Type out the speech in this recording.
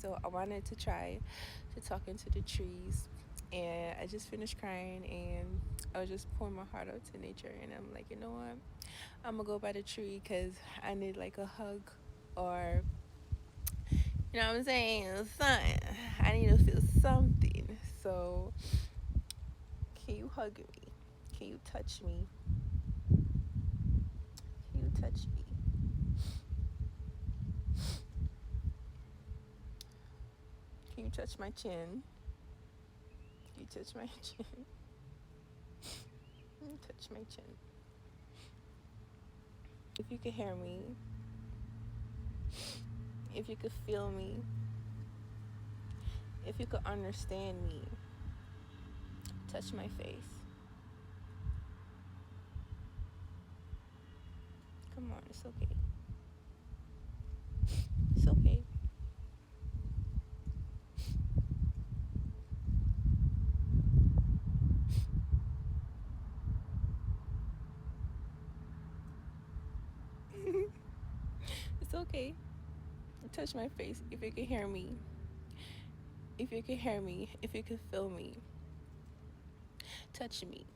So I wanted to try to talk into the trees. And I just finished crying and I was just pouring my heart out to nature. And I'm like, you know what? I'm gonna go by the tree because I need like a hug or, you know what I'm saying? Something. I need to feel something. So can you hug me? Can you touch me? Can you touch me? Can you touch my chin? Can you touch my chin? Can you touch my chin? If you could hear me, if you could feel me, if you could understand me, touch my face. Come on, it's okay. It's okay. It's okay. Touch my face if you can hear me. If you can hear me, if you can feel me, touch me.